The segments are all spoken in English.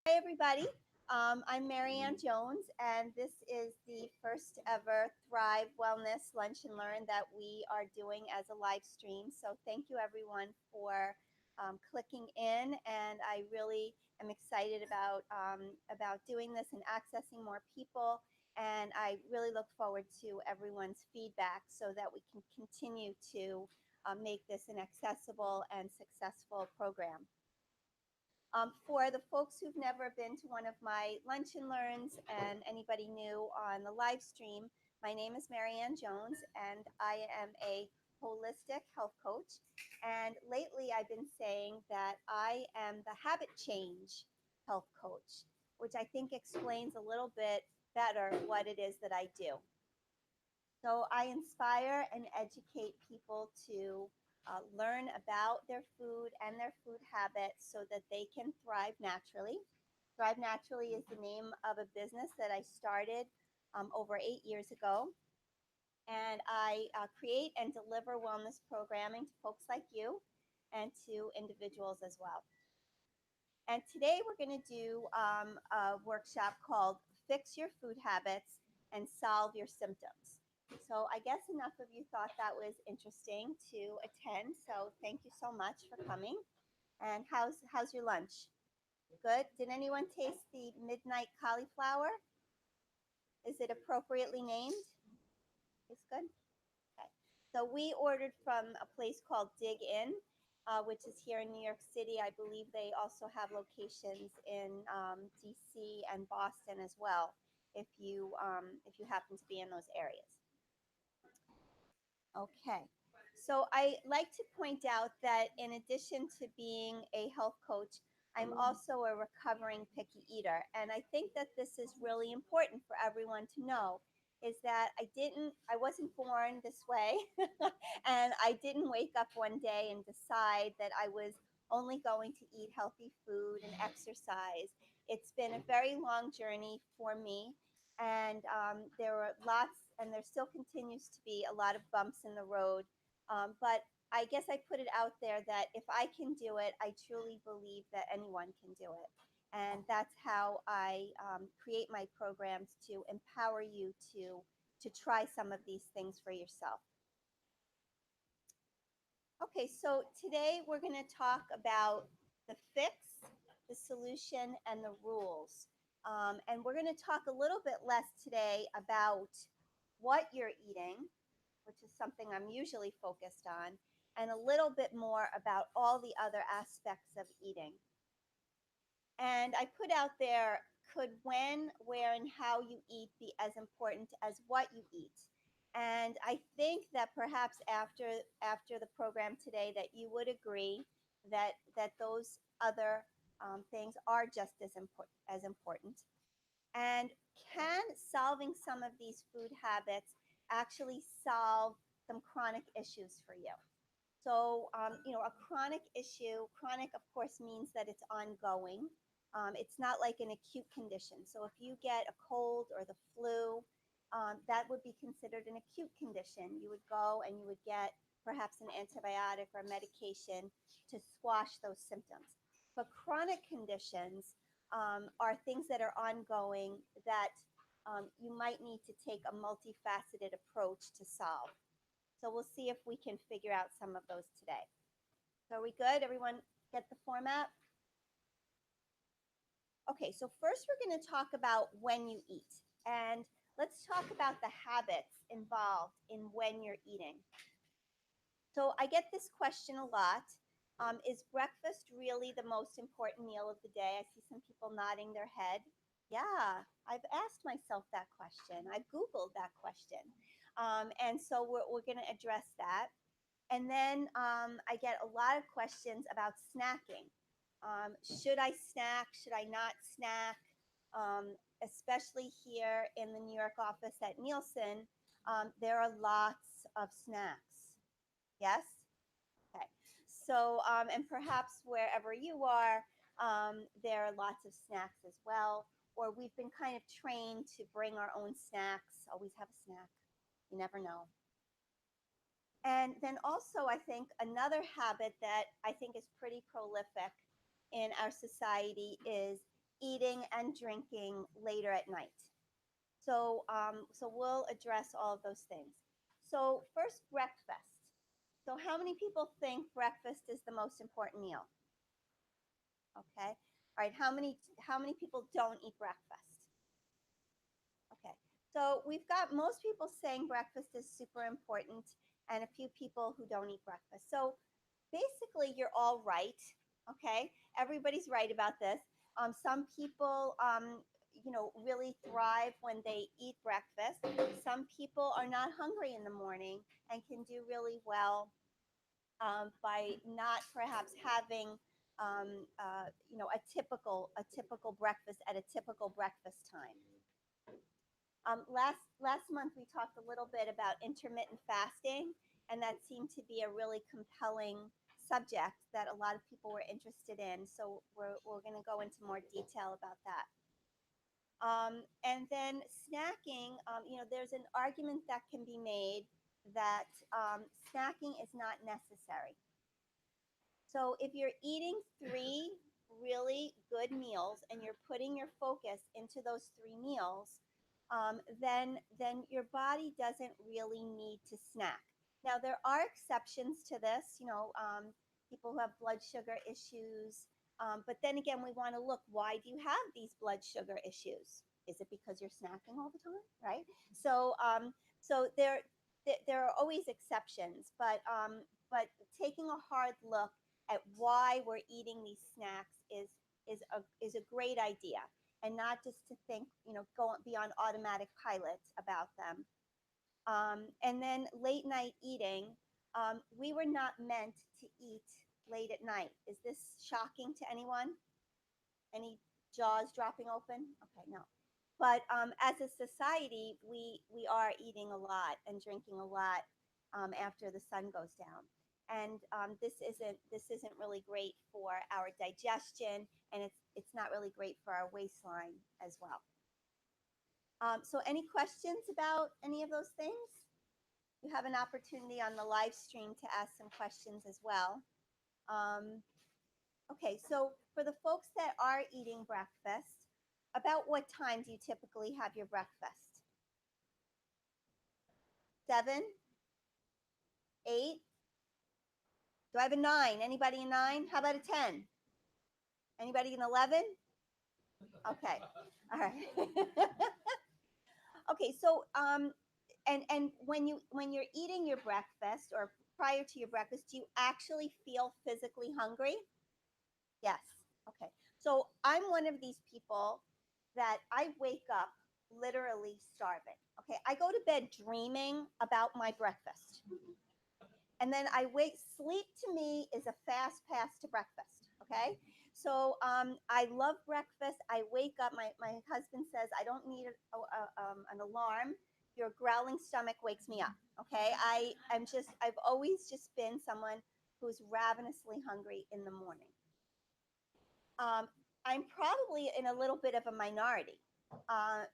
Hi, everybody. I'm Mariann Jones, and this is the first ever Thrive Wellness Lunch and Learn that we are doing as a live stream. So, thank you, everyone, for clicking in. And I really am excited about doing this and accessing more people. And I really look forward to everyone's feedback so that we can continue to make this an accessible and successful program. For the folks who've never been to one of my lunch and learns and anybody new on the live stream, my name is Mariann Jones and I am a holistic health coach. And lately I've been saying that I am the habit change health coach, which I think explains a little bit better what it is that I do. So I inspire and educate people to learn about their food and their food habits so that they can thrive naturally. Thrive Naturally is the name of a business that I started over 8 years ago. And I create and deliver wellness programming to folks like you and to individuals as well. And today we're going to do a workshop called Fix Your Food Habits and Solve Your Symptoms. So I guess enough of you thought that was interesting to attend. So thank you so much for coming. And how's your lunch? Good. Did anyone taste the midnight cauliflower? Is it appropriately named? It's good. Okay. So we ordered from a place called Dig In, which is here in New York City. I believe they also have locations in DC and Boston as well, if you happen to be in those areas. Okay. So I like to point out that in addition to being a health coach, I'm also a recovering picky eater. And I think that this is really important for everyone to know is that I wasn't born this way. And I didn't wake up one day and decide that I was only going to eat healthy food and exercise. It's been a very long journey for me, and there were lots, and there still continues to be a lot of bumps in the road. But I guess I put it out there that if I can do it, I truly believe that anyone can do it. And that's how I create my programs to empower you to try some of these things for yourself. Okay, so today we're going to talk about the fix, the solution, and the rules. And we're going to talk a little bit less today about what you're eating, which is something I'm usually focused on, and a little bit more about all the other aspects of eating. And I put out there, could when, where, and how you eat be as important as what you eat? And I think that perhaps after the program today, that you would agree that those other things are just as important. And can solving some of these food habits actually solve some chronic issues for you? So, a chronic issue, chronic, of course, means that it's ongoing. It's not like an acute condition. So, if you get a cold or the flu, that would be considered an acute condition. You would go and you would get perhaps an antibiotic or medication to squash those symptoms. But chronic conditions are things that are ongoing that you might need to take a multifaceted approach to solve. So we'll see if we can figure out some of those today. So are we good? Everyone get the format? Okay, so first we're going to talk about when you eat. And let's talk about the habits involved in when you're eating. So I get this question a lot. Is breakfast really the most important meal of the day? I see some people nodding their head. Yeah, I've asked myself that question. I've Googled that question. And so we're going to address that. And then I get a lot of questions about snacking. Should I snack? Should I not snack? Especially here in the New York office at Nielsen, there are lots of snacks. Yes? Okay. So, and perhaps wherever you are, there are lots of snacks as well. Or we've been kind of trained to bring our own snacks, always have a snack. You never know. And then also, I think another habit that I think is pretty prolific in our society is eating and drinking later at night. So we'll address all of those things. So first, breakfast. So how many people think breakfast is the most important meal? Okay. All right. How many people don't eat breakfast? Okay. So we've got most people saying breakfast is super important, and a few people who don't eat breakfast. So basically, you're all right. Okay. Everybody's right about this. Some people, really thrive when they eat breakfast. Some people are not hungry in the morning and can do really well by not perhaps having a typical breakfast at a typical breakfast time. Last month we talked a little bit about intermittent fasting, and that seemed to be a really compelling subject that a lot of people were interested in. So we're going to go into more detail about that. And then snacking, there's an argument that can be made that snacking is not necessary. So if you're eating three really good meals and you're putting your focus into those three meals, then your body doesn't really need to snack. Now there are exceptions to this. People who have blood sugar issues. But then again, we want to look. Why do you have these blood sugar issues? Is it because you're snacking all the time, right? So there are always exceptions, but taking a hard look at why we're eating these snacks is a great idea, and not just to think, go be on automatic pilot about them. And then late night eating. We were not meant to eat late at night. Is this shocking to anyone? Any jaws dropping open? Okay, no. But as a society, we are eating a lot and drinking a lot after the sun goes down, and this isn't really great for our digestion, and it's not really great for our waistline as well. So, any questions about any of those things? You have an opportunity on the live stream to ask some questions as well. Um, okay, so for the folks that are eating breakfast, about what time do you typically have your breakfast? 7, 8? Do I have a 9? Anybody a 9? How about a 10? Anybody an 11? Okay, all right. Okay, so and when you're eating your breakfast or prior to your breakfast, do you actually feel physically hungry? Yes. Okay. So I'm one of these people that I wake up literally starving. Okay. I go to bed dreaming about my breakfast. And then I wake, sleep to me is a fast pass to breakfast. Okay. So I love breakfast. I wake up, my husband says, I don't need an alarm. Your growling stomach wakes me up. Okay. I've always just been someone who's ravenously hungry in the morning. I'm probably in a little bit of a minority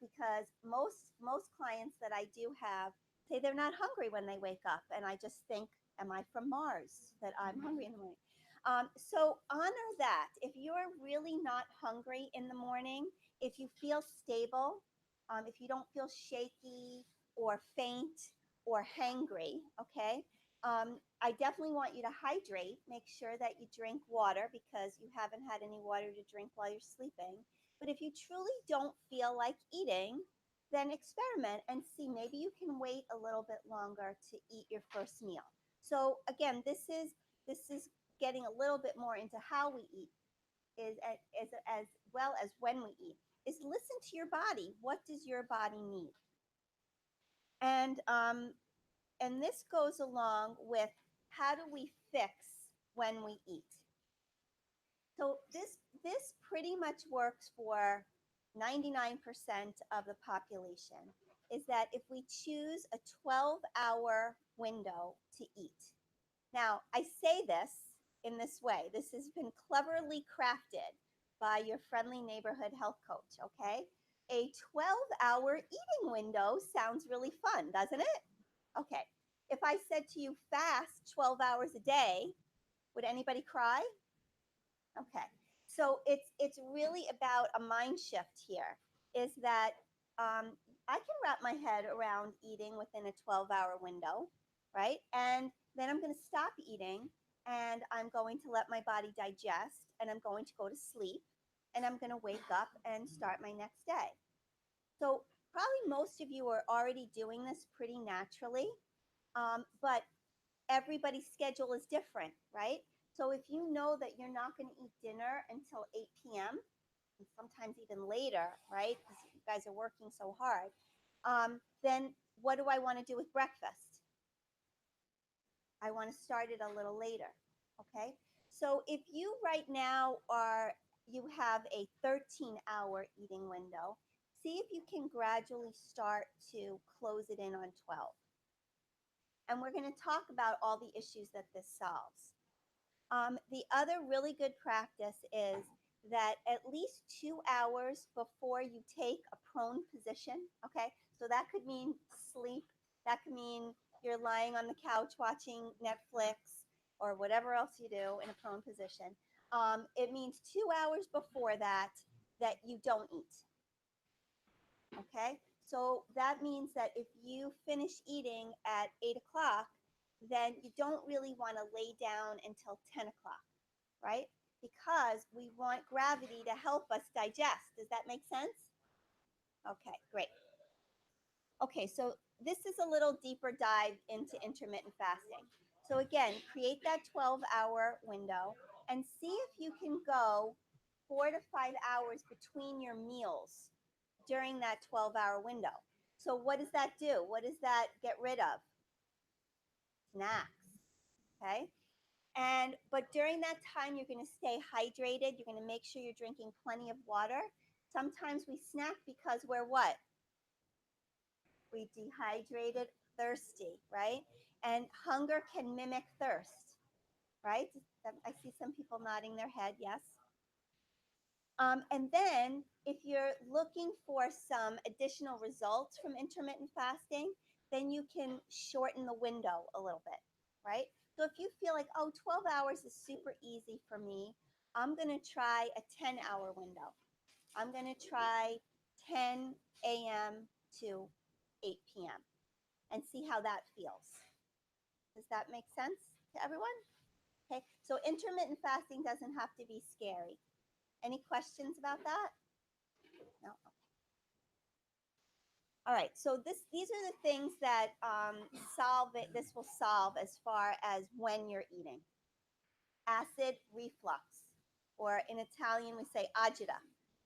because most clients that I do have say they're not hungry when they wake up, and I just think, am I from Mars that I'm hungry in the morning? So honor that. If you're really not hungry in the morning, if you feel stable, if you don't feel shaky or faint or hangry, okay, I definitely want you to hydrate. Make sure that you drink water because you haven't had any water to drink while you're sleeping. But if you truly don't feel like eating, then experiment and see. Maybe you can wait a little bit longer to eat your first meal. So again, this is getting a little bit more into how we eat, is as well as when we eat. Is listen to your body. What does your body need? And this goes along with how do we fix when we eat. So this pretty much works for 99% of the population, is that if we choose a 12-hour window to eat. Now, I say this in this way. This has been cleverly crafted by your friendly neighborhood health coach, okay? A 12-hour eating window sounds really fun, doesn't it? Okay. If I said to you, fast 12 hours a day, would anybody cry? Okay. So it's really about a mind shift here. Is that I can wrap my head around eating within a 12-hour window, right? And then I'm going to stop eating, and I'm going to let my body digest, and I'm going to go to sleep, and I'm going to wake up and start my next day. So probably most of you are already doing this pretty naturally, but everybody's schedule is different, right? So if you know that you're not going to eat dinner until 8 p.m., and sometimes even later, right? Because you guys are working so hard, then what do I want to do with breakfast? I want to start it a little later, okay? So if you right now you have a 13-hour eating window, see if you can gradually start to close it in on 12. And we're going to talk about all the issues that this solves. The other really good practice is that at least 2 hours before you take a prone position, okay? So that could mean sleep, that could mean you're lying on the couch watching Netflix or whatever else you do in a prone position. It means 2 hours before that you don't eat, okay? So that means that if you finish eating at 8 o'clock, then you don't really want to lay down until 10 o'clock, right? Because we want gravity to help us digest. Does that make sense? Okay, great. Okay, so this is a little deeper dive into intermittent fasting. So again, create that 12-hour window and see if you can go 4 to 5 hours between your meals during that 12-hour window. So what does that do? What does that get rid of? Snacks, okay? And but during that time, you're going to stay hydrated. You're going to make sure you're drinking plenty of water. Sometimes we snack because we're what? We dehydrated, thirsty, right? And hunger can mimic thirst, right? I see some people nodding their head, yes. And then, if you're looking for some additional results from intermittent fasting, then you can shorten the window a little bit, right? So if you feel like, oh, 12 hours is super easy for me, I'm going to try a 10-hour window. I'm going to try 10 a.m. to 8 p.m. and see how that feels. Does that make sense to everyone? Okay, so intermittent fasting doesn't have to be scary. Any questions about that? No. All right. So these are the things that solve it. This will solve as far as when you're eating. Acid reflux, or in Italian we say agita,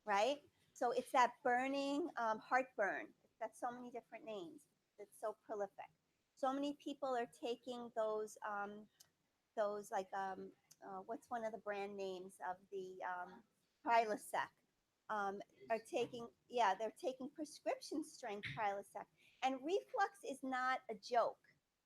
right? So it's that burning heartburn. It's got so many different names. It's so prolific. So many people are taking those like what's one of the brand names of the Prilosec, are taking, yeah, they're taking prescription strength Prilosec. And reflux is not a joke,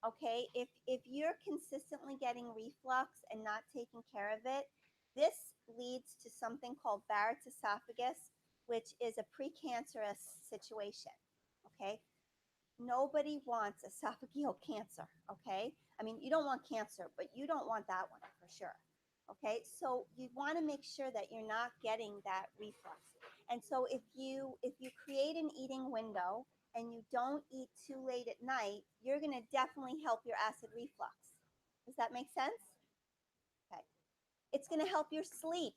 okay? If you're consistently getting reflux and not taking care of it, this leads to something called Barrett's esophagus, which is a precancerous situation, okay? Nobody wants esophageal cancer, okay? I mean, you don't want cancer, but you don't want that one for sure. Okay, so you want to make sure that you're not getting that reflux. And so if you create an eating window and you don't eat too late at night, you're going to definitely help your acid reflux. Does that make sense? Okay. It's going to help your sleep,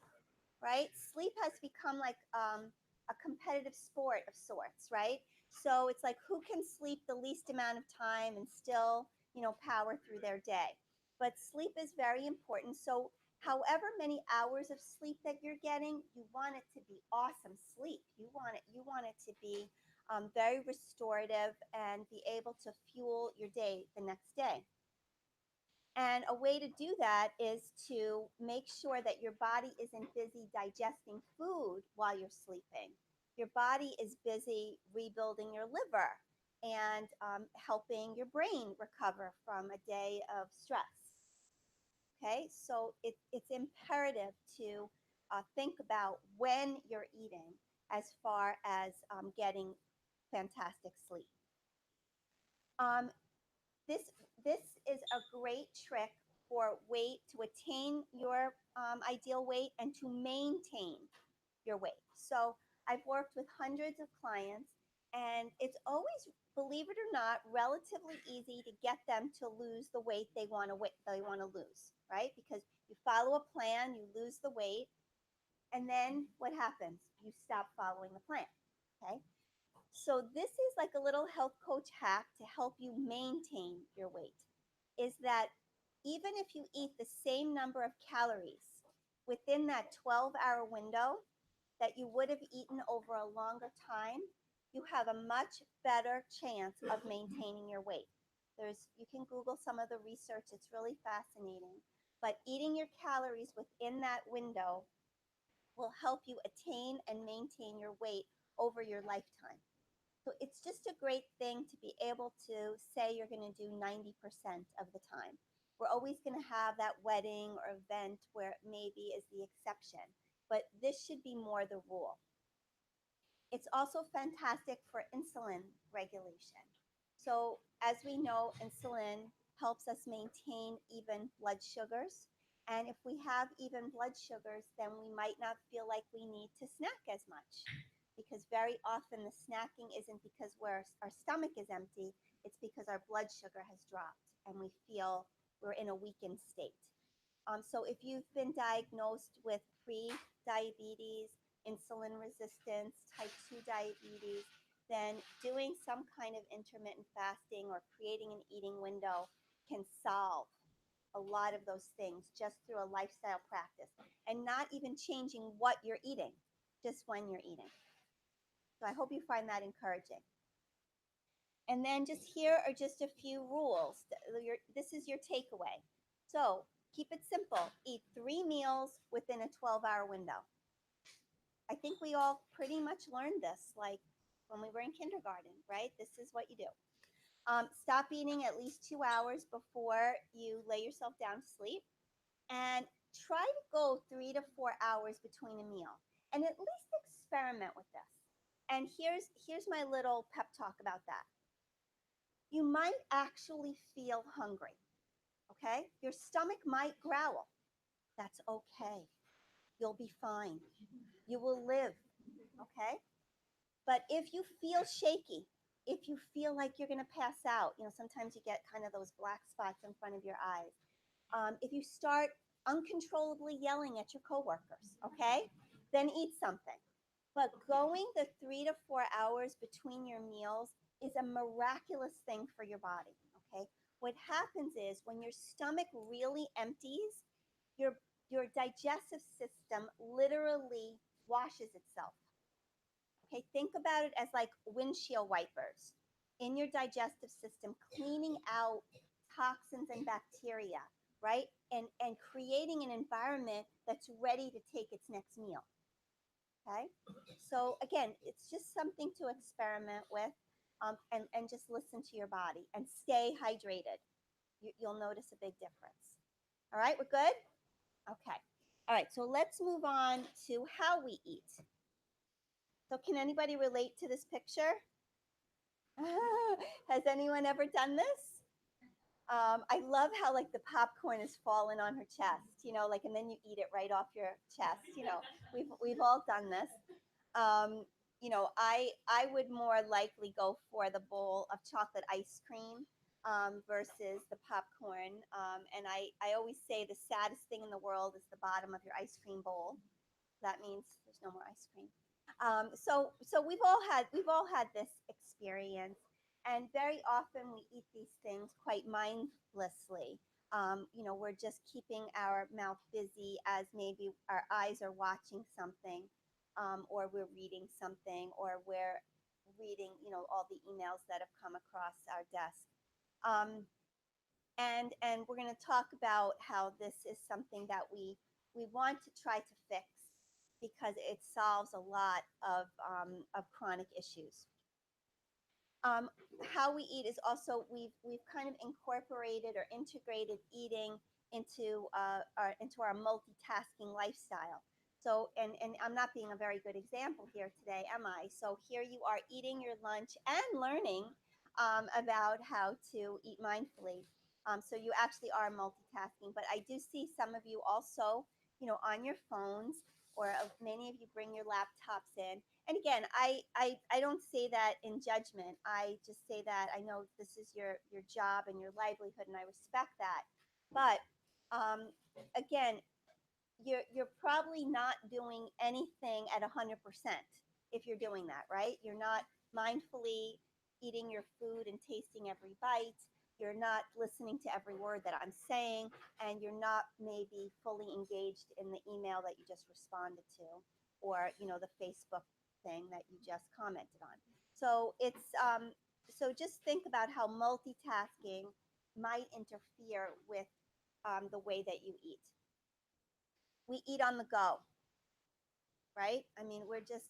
right? Sleep has become like a competitive sport of sorts, right? So it's like who can sleep the least amount of time and still, power through their day. But sleep is very important. So however many hours of sleep that you're getting, you want it to be awesome sleep. You want it to be very restorative and be able to fuel your day the next day. And a way to do that is to make sure that your body isn't busy digesting food while you're sleeping. Your body is busy rebuilding your liver and helping your brain recover from a day of stress. Okay, so it's imperative to think about when you're eating as far as getting fantastic sleep. Um, this this is a great trick for weight to attain your ideal weight and to maintain your weight. So I've worked with hundreds of clients, and it's always, believe it or not, relatively easy to get them to lose the weight they want to lose, right? Because you follow a plan, you lose the weight, and then what happens? You stop following the plan. Okay. So this is like a little health coach hack to help you maintain your weight. Is that even if you eat the same number of calories within that 12-hour window that you would have eaten over a longer time, you have a much better chance of maintaining your weight. You can Google some of the research, it's really fascinating. But eating your calories within that window will help you attain and maintain your weight over your lifetime. So it's just a great thing to be able to say you're going to do 90% of the time. We're always going to have that wedding or event where it maybe is the exception, but this should be more the rule. It's also fantastic for insulin regulation. So, as we know, insulin helps us maintain even blood sugars. And if we have even blood sugars, then we might not feel like we need to snack as much. Because very often the snacking isn't because our stomach is empty, it's because our blood sugar has dropped and we feel we're in a weakened state. So if you've been diagnosed with pre-diabetes, insulin resistance, type 2 diabetes, then doing some kind of intermittent fasting or creating an eating window can solve a lot of those things just through a lifestyle practice and not even changing what you're eating, just when you're eating. So I hope you find that encouraging. And then just here are just a few rules. This is your takeaway. So keep it simple. Eat 3 meals within a 12-hour window. I think we all pretty much learned this, like when we were in kindergarten, right? This is what you do. Stop eating at least 2 hours before you lay yourself down to sleep. And try to go 3 to 4 hours between a meal. And at least experiment with this. And here's my little pep talk about that. You might actually feel hungry, okay? Your stomach might growl. That's okay. You'll be fine. You will live, okay? But if you feel shaky, if you feel like you're going to pass out, sometimes you get kind of those black spots in front of your eyes. If you start uncontrollably yelling at your coworkers, okay, then eat something. But going the 3 to 4 hours between your meals is a miraculous thing for your body, okay? What happens is when your stomach really empties, your your digestive system literally washes itself. Okay, think about it as like windshield wipers in your digestive system, cleaning out toxins and bacteria, right? And creating an environment that's ready to take its next meal. Okay, so again, it's just something to experiment with, and just listen to your body and stay hydrated. You'll notice a big difference. All right, we're good? Okay. All right, so let's move on to how we eat. So, can anybody relate to this picture? Has anyone ever done this? I love how like the popcorn is falling on her chest, like, and then you eat it right off your chest. We've all done this. Um, I would more likely go for the bowl of chocolate ice cream versus the popcorn. And I always say the saddest thing in the world is the bottom of your ice cream bowl. That means there's no more ice cream. So we've all had this experience, and very often we eat these things quite mindlessly. We're just keeping our mouth busy as maybe our eyes are watching something, or we're reading something, or we're reading, all the emails that have come across our desk. Um, and we're going to talk about how this is something that we want to try to fix because it solves a lot of chronic issues. Um, how we eat is also we've kind of incorporated or integrated eating into our multitasking lifestyle. So and I'm not being a very good example here today, am I? So here you are eating your lunch and learning about how to eat mindfully. So you actually are multitasking. But I do see some of you also, on your phones, or many of you bring your laptops in. And again, I don't say that in judgment. I just say that I know this is your job and your livelihood, and I respect that. But um, again, you're probably not doing anything at 100% if you're doing that, right? You're not mindfully eating your food and tasting every bite. You're not listening to every word that I'm saying, and you're not maybe fully engaged in the email that you just responded to, or the Facebook thing that you just commented on. So just think about how multitasking might interfere with the way that you eat. We eat on the go, right? I mean, we're just,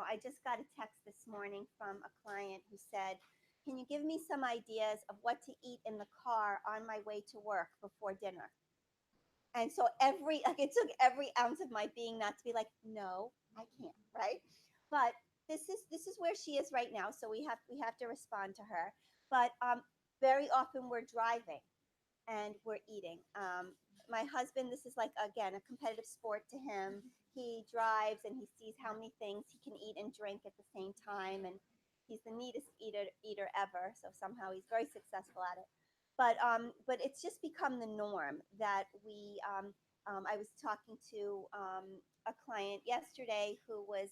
I just got a text this morning from a client who said, "Can you give me some ideas of what to eat in the car on my way to work before dinner?" And so like, it took every ounce of my being not to be like, "No, I can't," right? But this is where she is right now, so we have to respond to her. But very often we're driving and we're eating. My husband, this is like, again, a competitive sport to him. He drives and he sees how many things he can eat and drink at the same time, and he's the neatest eater ever. So somehow he's very successful at it. But it's just become the norm that we. I was talking to a client yesterday who was,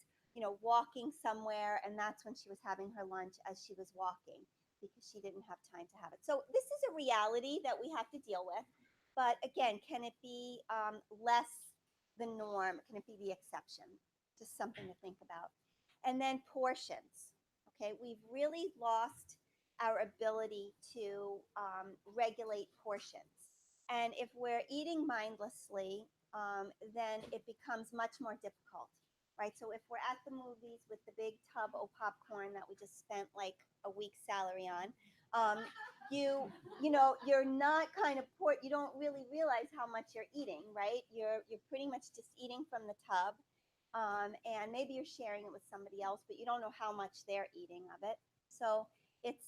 walking somewhere, and that's when she was having her lunch as she was walking because she didn't have time to have it. So this is a reality that we have to deal with. But again, can it be less the norm? Can it be the exception? Just something to think about. And then portions. Okay, we've really lost our ability to regulate portions. And if we're eating mindlessly, then it becomes much more difficult, right? So if we're at the movies with the big tub of popcorn that we just spent like a week's salary on, um, you're not kind of you don't really realize how much you're eating, right? You're pretty much just eating from the tub, and maybe you're sharing it with somebody else, but you don't know how much they're eating of it. So it's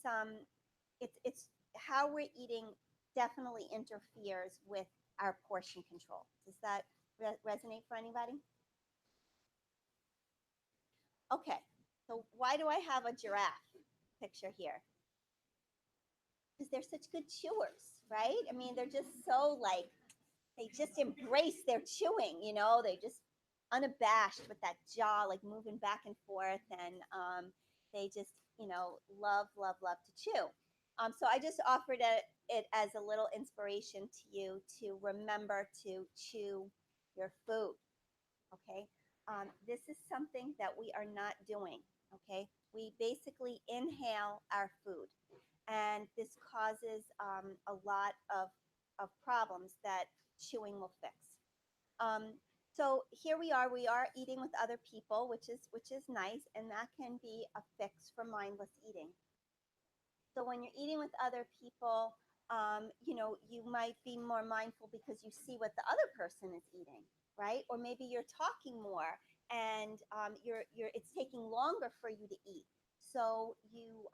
how we're eating definitely interferes with our portion control. Does that resonate for anybody? Okay, so why do I have a giraffe picture here? Because they're such good chewers, right? I mean, they're just so like, they just embrace their chewing, they just unabashed with that jaw, like moving back and forth. And they just, love, love, love to chew. So I just offered it as a little inspiration to you to remember to chew your food. Okay. This is something that we are not doing. Okay. We basically inhale our food, and this causes a lot of problems that chewing will fix. Um, so here we are eating with other people, which is nice, and that can be a fix for mindless eating. So when you're eating with other people, you might be more mindful because you see what the other person is eating, right? Or maybe you're talking more, and it's taking longer for you to eat. So you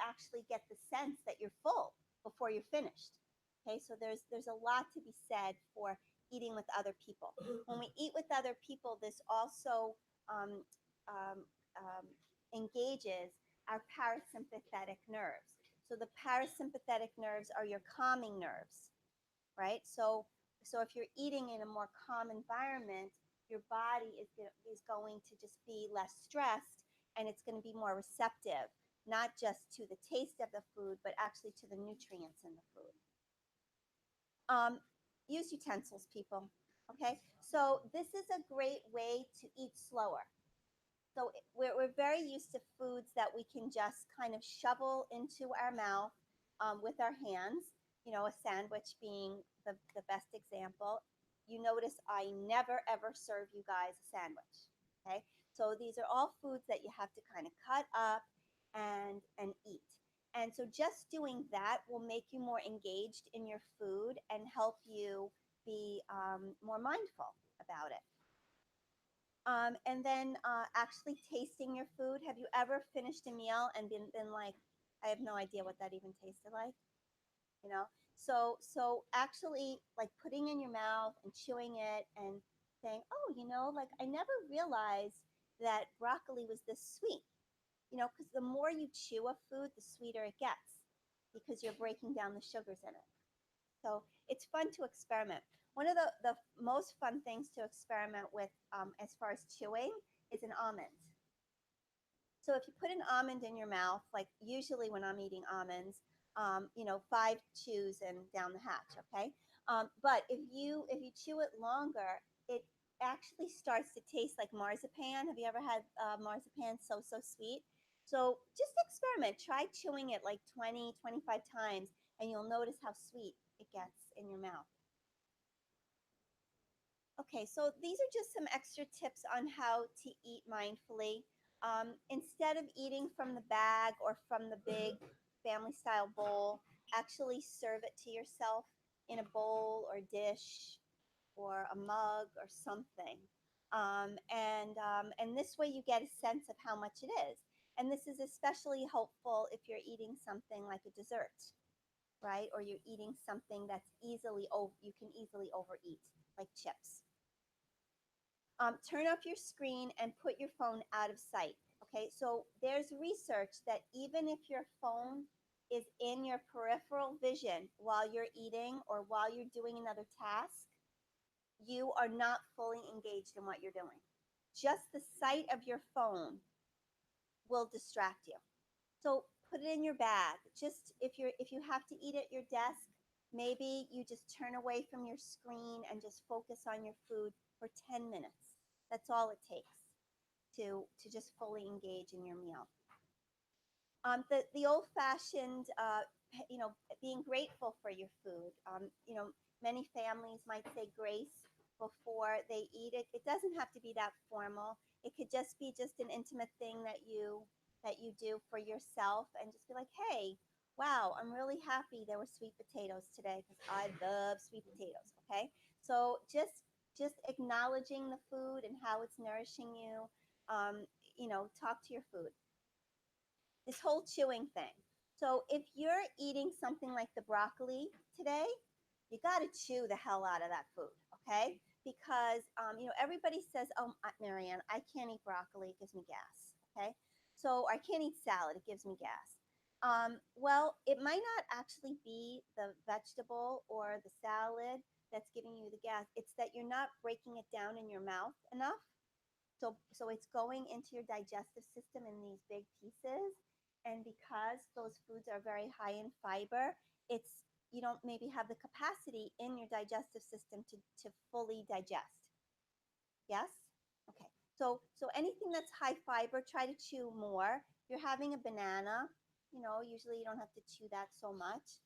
actually get the sense that you're full before you're finished. Okay, so there's a lot to be said for eating with other people. When we eat with other people, this also um, um, um, engages our parasympathetic nerves. So the parasympathetic nerves are your calming nerves, right? So if you're eating in a more calm environment, your body is going to just be less stressed, and it's going to be more receptive, not just to the taste of the food, but actually to the nutrients in the food. Um, Use utensils, people. Okay, so this is a great way to eat slower. So we're very used to foods that we can just kind of shovel into our mouth with our hands, a sandwich being the best example. You notice I never ever serve you guys a sandwich. Okay. So these are all foods that you have to kind of cut up and eat. And so just doing that will make you more engaged in your food and help you be more mindful about it. And then actually tasting your food. Have you ever finished a meal and been like, I have no idea what that even tasted like? you know. So actually like putting in your mouth and chewing it and saying, oh, like I never realized that broccoli was this sweet, because the more you chew a food, the sweeter it gets because you're breaking down the sugars in it. So it's fun to experiment. One of the most fun things to experiment with, as far as chewing, is an almond. So if you put an almond in your mouth, like usually when I'm eating almonds, five chews and down the hatch, okay? But if you chew it longer, it actually starts to taste like marzipan. Have you ever had marzipan? So sweet. So just experiment. Try chewing it like 20, 25 times, and you'll notice how sweet it gets in your mouth. Okay, so these are just some extra tips on how to eat mindfully. Instead of eating from the bag or from the big family style bowl, actually serve it to yourself in a bowl or dish or a mug or something. And this way you get a sense of how much it is. And this is especially helpful if you're eating something like a dessert, right? Or you're eating something that's you can easily overeat, like chips. Turn off your screen and put your phone out of sight. Okay, so there's research that even if your phone is in your peripheral vision while you're eating or while you're doing another task, you are not fully engaged in what you're doing. Just the sight of your phone will distract you. So put it in your bag. Just if you have to eat at your desk, maybe you just turn away from your screen and just focus on your food for 10 minutes. That's all it takes to just fully engage in your meal. The old fashioned, being grateful for your food. Many families might say grace before they eat it. It doesn't have to be that formal. It could just be just an intimate thing that you do for yourself, and just be like, hey, wow, I'm really happy there were sweet potatoes today because I love sweet potatoes. Okay, so just acknowledging the food and how it's nourishing you. Talk to your food, this whole chewing thing. So if you're eating something like the broccoli today, you got to chew the hell out of that food, okay? Because everybody says, "Oh, Marianne, I can't eat broccoli; it gives me gas." Okay, so I can't eat salad; it gives me gas. Well, it might not actually be the vegetable or the salad that's giving you the gas. It's that you're not breaking it down in your mouth enough. So it's going into your digestive system in these big pieces. And because those foods are very high in fiber, it's you don't maybe have the capacity in your digestive system to fully digest. Yes? Okay. So anything that's high fiber, try to chew more. If you're having a banana, usually you don't have to chew that so much.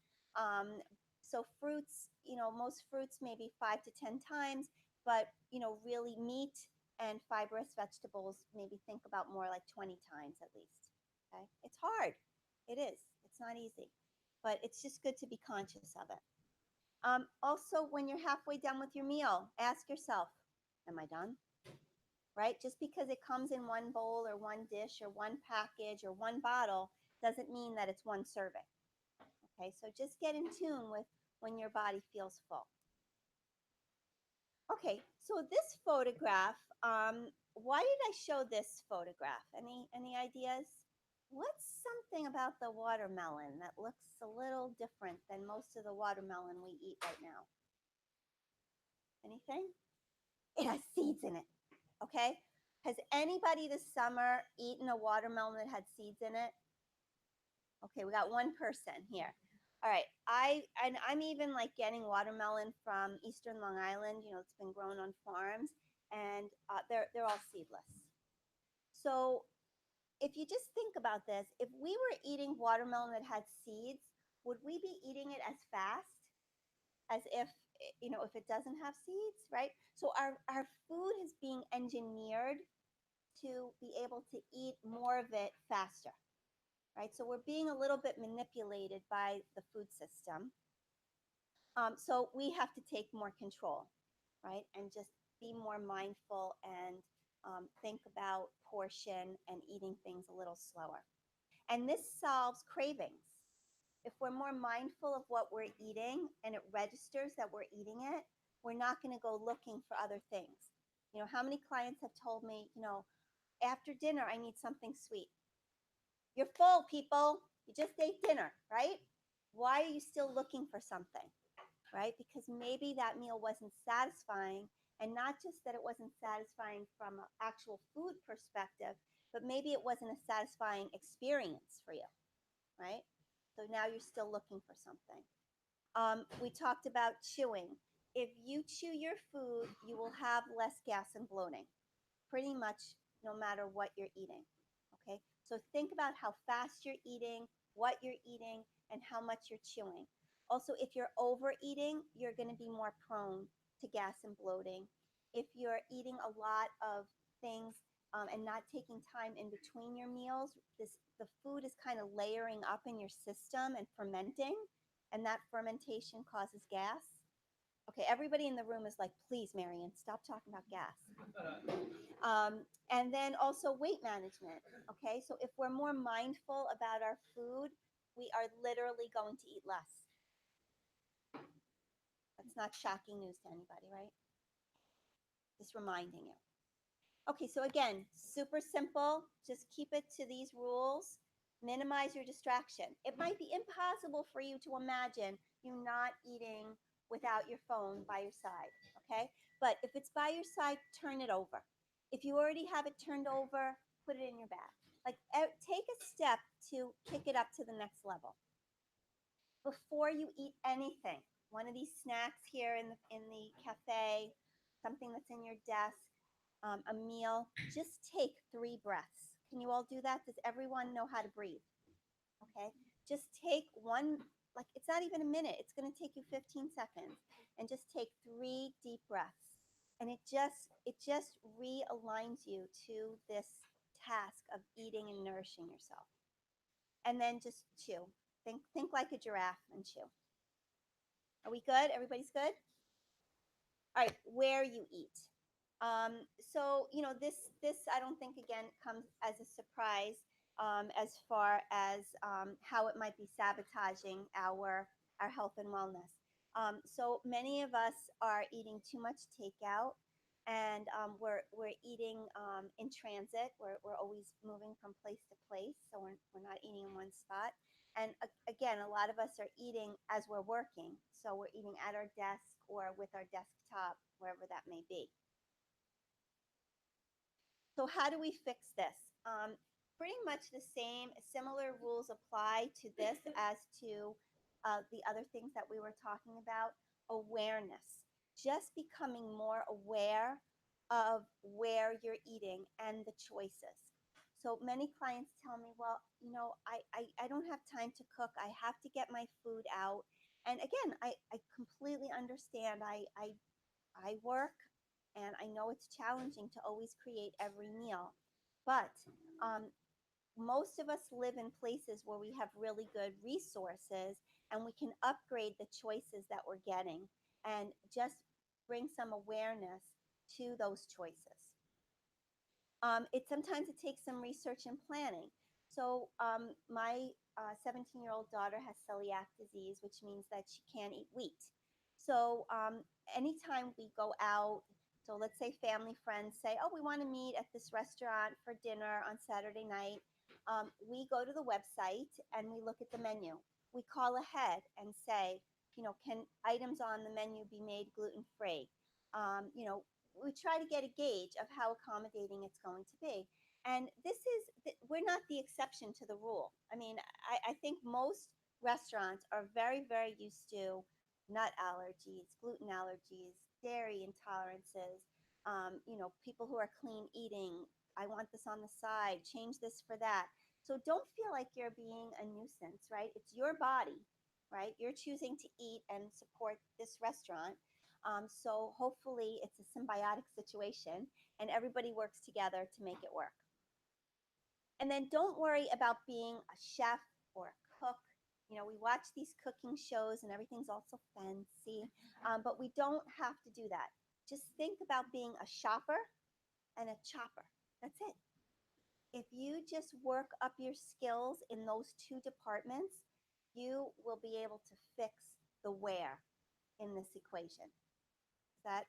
So fruits, most fruits maybe 5 to 10 times, but really meat and fibrous vegetables, maybe think about more like 20 times at least. Okay. It's hard. It is. It's not easy. But it's just good to be conscious of it. Also, when you're halfway done with your meal, ask yourself, am I done? Right? Just because it comes in one bowl or one dish or one package or one bottle doesn't mean that it's one serving. Okay, so just get in tune with when your body feels full. Okay, so this photograph, why did I show this photograph? Any ideas? What's something about the watermelon that looks a little different than most of the watermelon we eat right now? Anything? It has seeds in it. Okay? Has anybody this summer eaten a watermelon that had seeds in it? Okay, we got one person here. All right, I'm even like getting watermelon from Eastern Long Island. It's been grown on farms, and they're all seedless. So if you just think about this, if we were eating watermelon that had seeds, would we be eating it as fast as if it doesn't have seeds, right? So our food is being engineered to be able to eat more of it faster, right? So we're being a little bit manipulated by the food system. So we have to take more control, right? And just be more mindful and think about portion and eating things a little slower. And this solves cravings. If we're more mindful of what we're eating and it registers that we're eating it, we're not going to go looking for other things. How many clients have told me, after dinner, I need something sweet. You're full, people. You just ate dinner, right? Why are you still looking for something, right? Because maybe that meal wasn't satisfying, and not just that it wasn't satisfying from an actual food perspective, but maybe it wasn't a satisfying experience for you, right? So now you're still looking for something. We talked about chewing. If you chew your food, you will have less gas and bloating, pretty much no matter what you're eating. Okay, so think about how fast you're eating, what you're eating, and how much you're chewing. Also, if you're overeating, you're going to be more prone to gas and bloating. If you're eating a lot of things and not taking time in between your meals, the food is kind of layering up in your system and fermenting, and that fermentation causes gas. Okay, everybody in the room is like, please, Marion, stop talking about gas. And then also weight management. Okay, so if we're more mindful about our food, we are literally going to eat less. That's not shocking news to anybody, right? Just reminding you. Okay, so again, super simple. Just keep it to these rules. Minimize your distraction. It might be impossible for you to imagine you not eating without your phone by your side, okay? But if it's by your side, turn it over. If you already have it turned over, put it in your bag. Like take a step to kick it up to the next level. Before you eat anything, one of these snacks here in the cafe, something that's in your desk, a meal, just take 3 breaths. Can you all do that? Does everyone know how to breathe? Okay. Just take one, like it's not even a minute. It's going to take you 15 seconds. And just take 3 deep breaths. And it just realigns you to this task of eating and nourishing yourself. And then just chew. Think like a giraffe and chew. Are we good? Everybody's good? All right, where you eat. So this I don't think again comes as a surprise as far as how it might be sabotaging our health and wellness. So many of us are eating too much takeout, and we're eating in transit. We're always moving from place to place, so we're not eating in one spot. And again, a lot of us are eating as we're working. So we're eating at our desk or with our desktop, wherever that may be. So how do we fix this? Pretty much the same, similar rules apply to this as to the other things that we were talking about. Awareness, just becoming more aware of where you're eating and the choices. So many clients tell me, well, I don't have time to cook. I have to get my food out. And again, I completely understand. I work, and I know it's challenging to always create every meal, but um, most of us live in places where we have really good resources, and we can upgrade the choices that we're getting and just bring some awareness to those choices. Sometimes it takes some research and planning. So my 17-year-old daughter has celiac disease, which means that she can't eat wheat. So anytime we go out, so let's say family friends say, oh, we want to meet at this restaurant for dinner on Saturday night. We go to the website and we look at the menu. We call ahead and say, can items on the menu be made gluten free? We try to get a gauge of how accommodating it's going to be. And we're not the exception to the rule. I mean, I think most restaurants are very, very used to nut allergies, gluten allergies, dairy intolerances, people who are clean eating. I want this on the side, change this for that. So don't feel like you're being a nuisance, right? It's your body, right? You're choosing to eat and support this restaurant. So hopefully it's a symbiotic situation and everybody works together to make it work. And then don't worry about being a chef or a cook. We watch these cooking shows and everything's also fancy, but we don't have to do that. Just think about being a shopper and a chopper. That's it. If you just work up your skills in those two departments, you will be able to fix the where in this equation.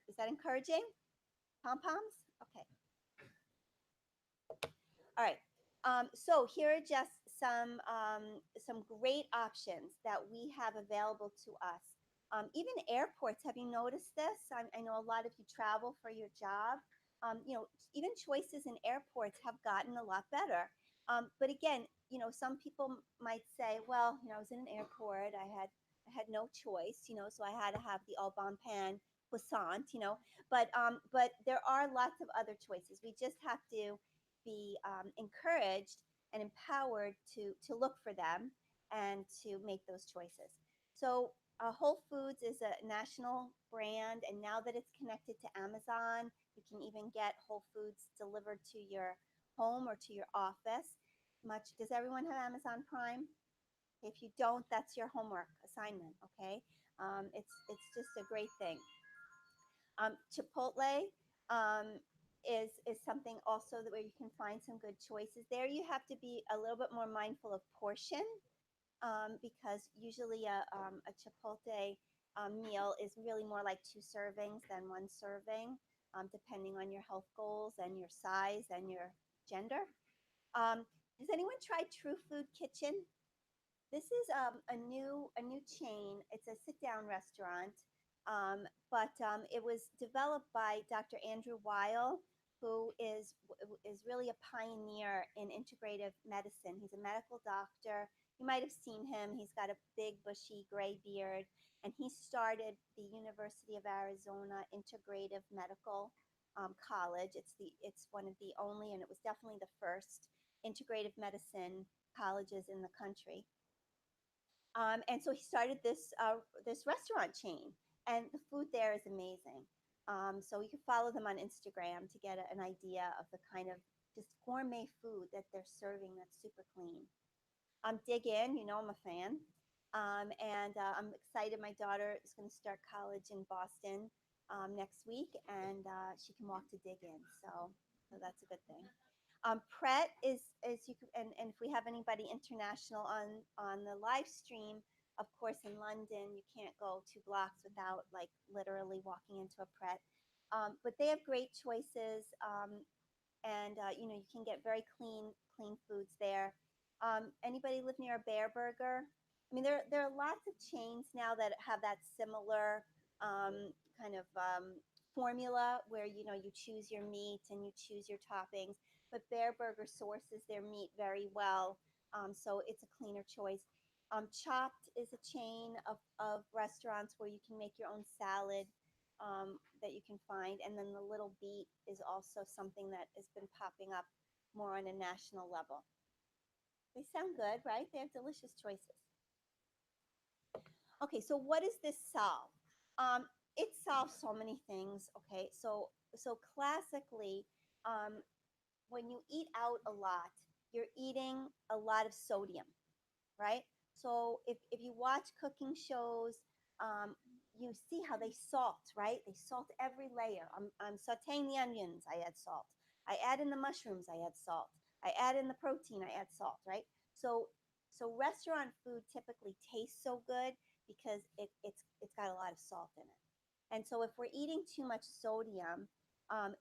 Is that encouraging? Pom poms? Okay. All right. So here are just some great options that we have available to us. Even airports. Have you noticed this? I know a lot of you travel for your job. Even choices in airports have gotten a lot better. But again, some people might say, well, I was in an airport. I had no choice. So I had to have the au bon pain croissant. But there are lots of other choices. We just have to be encouraged and empowered to look for them and to make those choices. So Whole Foods is a national brand, and now that it's connected to Amazon, you can even get Whole Foods delivered to your home or to your office. Does everyone have Amazon Prime? If you don't, that's your homework assignment. Okay, it's just a great thing. Chipotle is something also where you can find some good choices. There, you have to be a little bit more mindful of portion, because usually a Chipotle meal is really more like two servings than one serving, depending on your health goals and your size and your gender. Has anyone tried True Food Kitchen? This is a new chain. It's a sit down restaurant, but it was developed by Dr. Andrew Weil, who is really a pioneer in integrative medicine. He's a medical doctor. You might have seen him. He's got a big bushy gray beard, and he started the University of Arizona Integrative Medical College. It's one of the only, and it was definitely the first integrative medicine colleges in the country. And so he started this restaurant chain, and the food there is amazing. So you can follow them on Instagram to get an idea of the kind of just gourmet food that they're serving that's super clean. Dig in, I'm a fan. And I'm excited. My daughter is going to start college in Boston next week, and she can walk to Dig in. So that's a good thing. Pret is you can, and if we have anybody international on the live stream, of course in London you can't go 2 blocks without like literally walking into a Pret. But they have great choices, and you can get very clean foods there. Anybody live near a Bear Burger? I mean, there are lots of chains now that have that similar kind of formula where you choose your meat and you choose your toppings. But Bear Burger sources their meat very well, so it's a cleaner choice. Chopped is a chain of restaurants where you can make your own salad, that you can find. And then the Little Beat is also something that has been popping up more on a national level. They sound good, right? They have delicious choices. Okay, so what does this solve? Um, it solves so many things. Okay, so classically, um, when you eat out a lot, you're eating a lot of sodium, right? So if you watch cooking shows, um, you see how they salt, right? They salt every layer. I'm sauteing the onions, I add salt. I add in the mushrooms, I add salt. I add in the protein, I add salt, right? So restaurant food typically tastes so good because it's got a lot of salt in it. And so if we're eating too much sodium,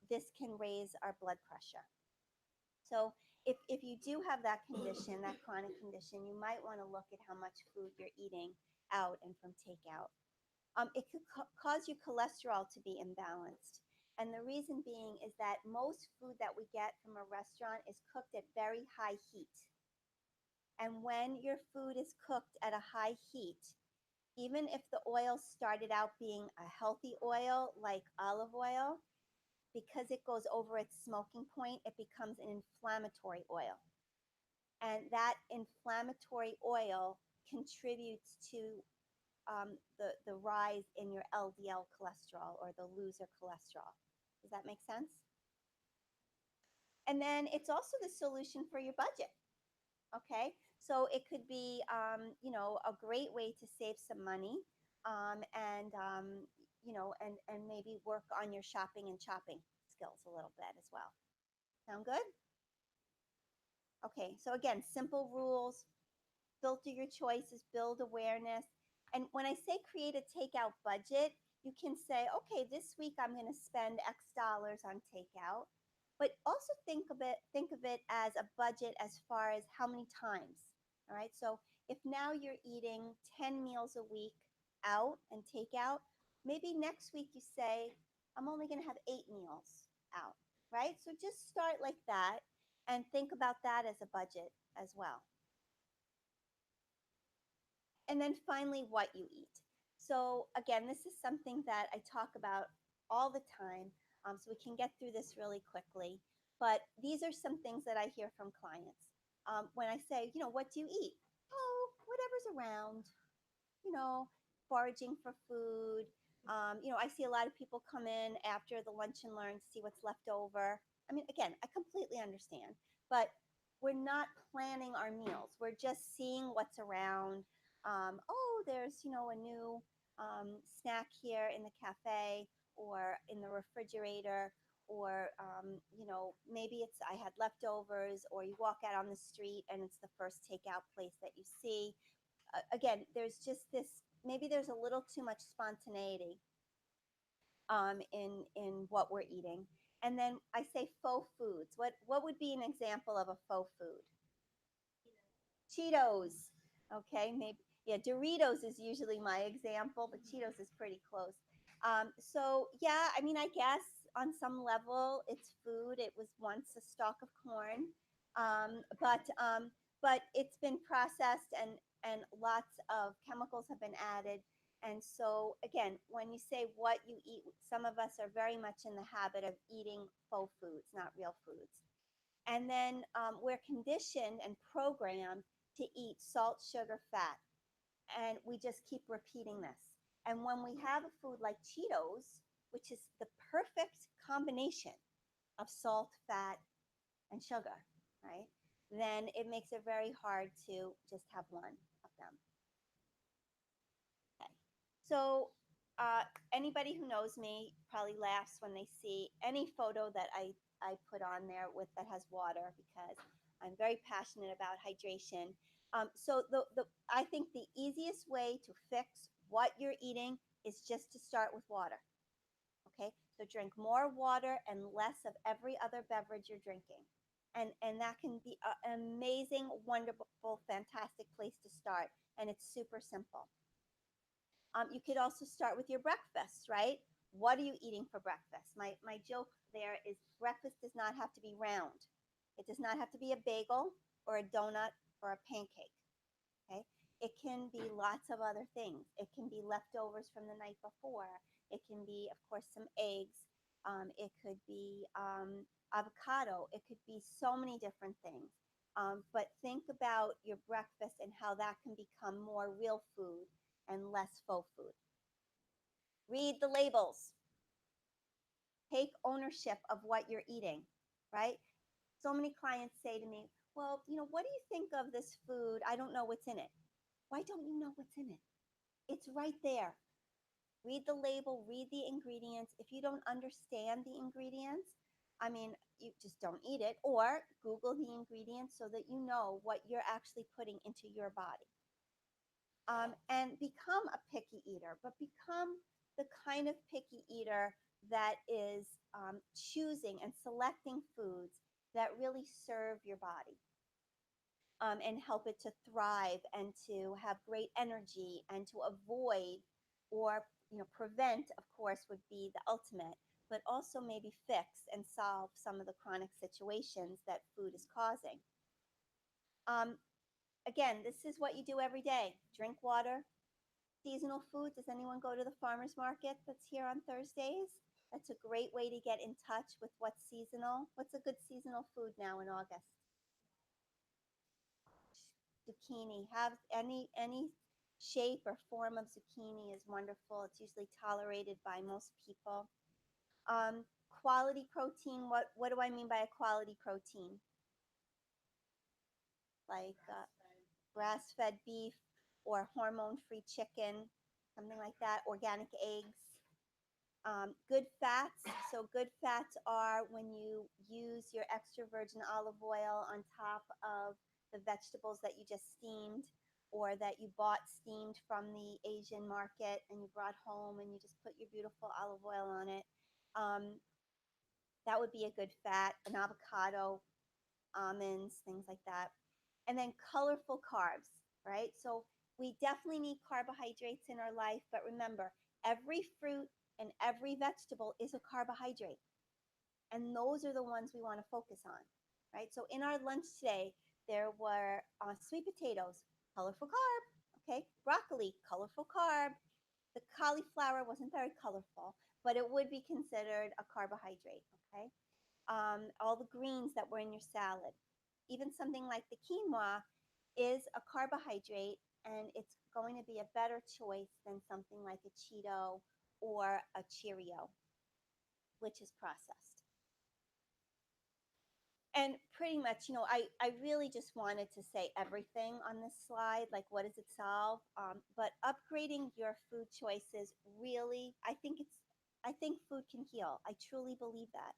this can raise our blood pressure. So if you do have that condition, that chronic condition, you might want to look at how much food you're eating out and from takeout. It could cause your cholesterol to be imbalanced. And the reason being is that most food that we get from a restaurant is cooked at very high heat. And when your food is cooked at a high heat, even if the oil started out being a healthy oil like olive oil, because it goes over its smoking point, it becomes an inflammatory oil. And that inflammatory oil contributes to the rise in your LDL cholesterol or the loser cholesterol. Does that make sense? And then it's also the solution for your budget. Okay, so it could be a great way to save some money, and maybe work on your shopping and chopping skills a little bit as well. Sound good? Okay, so again, simple rules. filter your choices, build awareness. And when I say create a takeout budget, you can say, okay, this week I'm going to spend X dollars on takeout. But also think of it as a budget as far as how many times. All right. So if now you're eating 10 meals a week out and takeout, maybe next week you say, I'm only going to have 8 meals out. Right. So just start like that and think about that as a budget as well. And then finally, what you eat. So, again, this is something that I talk about all the time, so we can get through this really quickly. But these are some things that I hear from clients. When I say, what do you eat? Oh, whatever's around, you know, foraging for food. I see a lot of people come in after the lunch and learn to see what's left over. I mean, again, I completely understand, but we're not planning our meals. We're just seeing what's around. Oh, there's, a new snack here in the cafe or in the refrigerator, or, maybe it's I had leftovers, or you walk out on the street and it's the first takeout place that you see. Again, there's just this, maybe there's a little too much spontaneity in what we're eating. And then I say faux foods. What would be an example of a faux food? Cheetos. Okay, maybe, yeah, Doritos is usually my example, but Cheetos is pretty close. So yeah, I mean, I guess on some level it's food. It was once a stalk of corn, but it's been processed, and lots of chemicals have been added. And so again, when you say what you eat, some of us are very much in the habit of eating faux foods, not real foods. And then we're conditioned and programmed to eat salt, sugar, fat. And we just keep repeating this. And when we have a food like Cheetos, which is the perfect combination of salt, fat, and sugar, right? Then it makes it very hard to just have one of them. Okay. So uh, anybody who knows me probably laughs when they see any photo that I put on there with that has water, because I'm very passionate about hydration. So I think the easiest way to fix what you're eating is just to start with water. Okay, so drink more water and less of every other beverage you're drinking, and that can be an amazing, wonderful, fantastic place to start. And it's super simple. You could also start with your breakfast, right? What are you eating for breakfast? My joke there is breakfast does not have to be round. It does not have to be a bagel or a donut or a pancake. Okay. It can be lots of other things. It can be leftovers from the night before. It can be, of course, some eggs. It could be avocado. It could be so many different things. But think about your breakfast and how that can become more real food and less faux food. Read the labels. Take ownership of what you're eating, right? So many clients say to me, well, what do you think of this food? I don't know what's in it. Why don't you know what's in it? It's right there. Read the label, read the ingredients. If you don't understand the ingredients, I mean, you just don't eat it, or Google the ingredients so that you know what you're actually putting into your body. And become a picky eater, but become the kind of picky eater that is choosing and selecting foods that really serve your body, and help it to thrive and to have great energy and to avoid, or prevent, of course, would be the ultimate, but also maybe fix and solve some of the chronic situations that food is causing. Um, Again, this is what you do every day. Drink water. Seasonal food. Does anyone go to the farmers market that's here on Thursdays? That's a great way to get in touch with what's seasonal. What's a good seasonal food now in August? Zucchini. Have any shape or form of zucchini is wonderful. It's usually tolerated by most people. Quality protein. What do I mean by a quality protein? Like grass-fed beef or hormone-free chicken, something like that. Organic eggs. Good fats. So good fats are when you use your extra virgin olive oil on top of the vegetables that you just steamed. or that you bought steamed from the Asian market and you brought home and you just put your beautiful olive oil on it. Um, that would be a good fat, an avocado, almonds, things like that. And then colorful carbs, right? So we definitely need carbohydrates in our life, but remember, every fruit and every vegetable is a carbohydrate. And those are the ones we want to focus on, right? So in our lunch today, there were sweet potatoes, colorful carb, okay? Broccoli, colorful carb. The cauliflower wasn't very colorful, but it would be considered a carbohydrate, okay? All the greens that were in your salad. Even something like the quinoa is a carbohydrate, and it's going to be a better choice than something like a Cheeto or a Cheerio, which is processed. And pretty much, I really just wanted to say everything on this slide, like what does it solve? But upgrading your food choices really, I think food can heal. I truly believe that.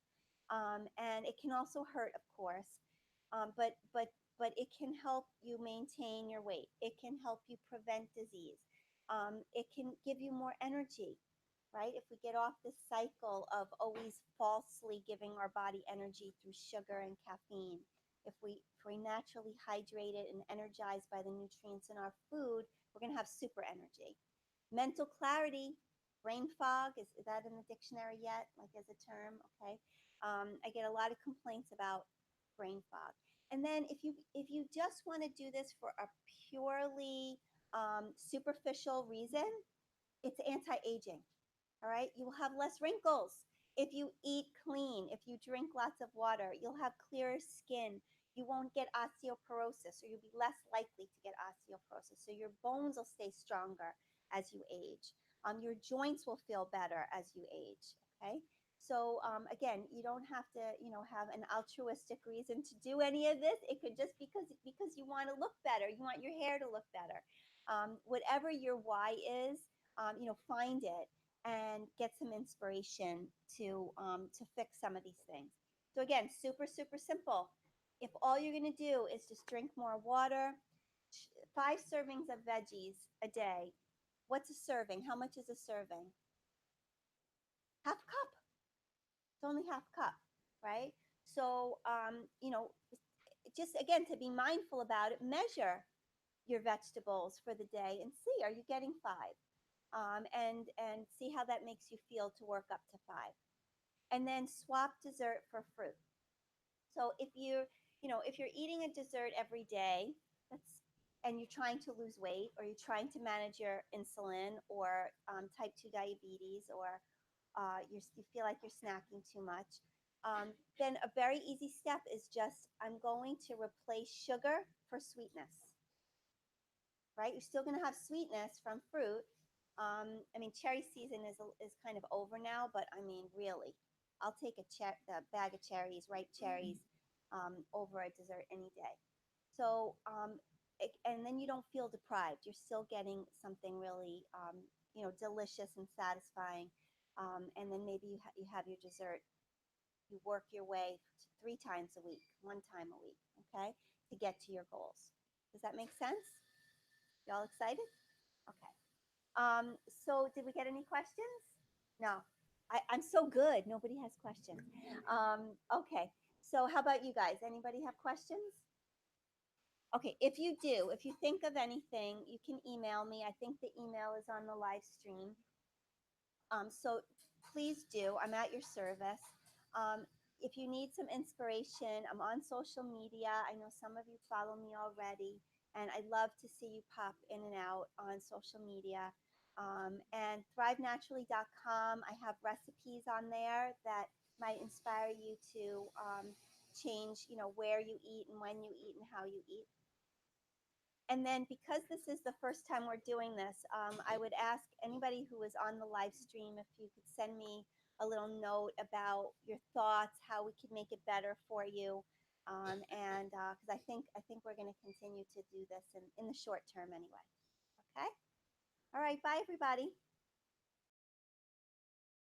And it can also hurt, of course, but it can help you maintain your weight. It can help you prevent disease. It can give you more energy, right? If we get off this cycle of always falsely giving our body energy through sugar and caffeine, if we naturally hydrated and energized by the nutrients in our food, we're going to have super energy. Mental clarity, brain fog, is that in the dictionary yet? Like as a term, okay? I get a lot of complaints about brain fog. And then if you just want to do this for a purely superficial reason, it's anti-aging. All right, you will have less wrinkles if you eat clean, if you drink lots of water. You'll have clearer skin. You won't get osteoporosis, or you'll be less likely to get osteoporosis. So your bones will stay stronger as you age. Your joints will feel better as you age. Okay. So again, you don't have to, have an altruistic reason to do any of this. It could just because you want to look better. You want your hair to look better. Whatever your why is, find it and get some inspiration to fix some of these things. So again, super super simple. If all you're going to do is just drink more water, 5 servings of veggies a day. What's a serving? How much is a serving? Half a cup. It's only half a cup, right? So just again to be mindful about it, measure your vegetables for the day and see, are you getting 5? And see how that makes you feel to work up to 5. And then swap dessert for fruit. So if you're eating a dessert every day, that's and you're trying to lose weight, or you're trying to manage your insulin, or type 2 diabetes, or you feel like you're snacking too much, then a very easy step is just, I'm going to replace sugar for sweetness, right? You're still going to have sweetness from fruit. I mean, cherry season is kind of over now, but I mean, really, I'll take the bag of cherries, ripe cherries, over a dessert any day. So, and then you don't feel deprived. You're still getting something really, delicious and satisfying. And then maybe you have your dessert. You work your way 3 times a week, 1 time a week, okay, to get to your goals. Does that make sense? Y'all excited? Okay. So did we get any questions? No. I'm so good. Nobody has questions. Okay. So how about you guys? Anybody have questions? Okay. If you think of anything, you can email me. I think the email is on the live stream. So please do. I'm at your service. If you need some inspiration, I'm on social media. I know some of you follow me already, and I'd love to see you pop in and out on social media. And thrivenaturally.com, I have recipes on there that might inspire you to change, where you eat and when you eat and how you eat. And then, because this is the first time we're doing this, I would ask anybody who is on the live stream if you could send me a little note about your thoughts, how we could make it better for you. And because I think we're going to continue to do this in the short term anyway. Okay. All right. Bye, everybody.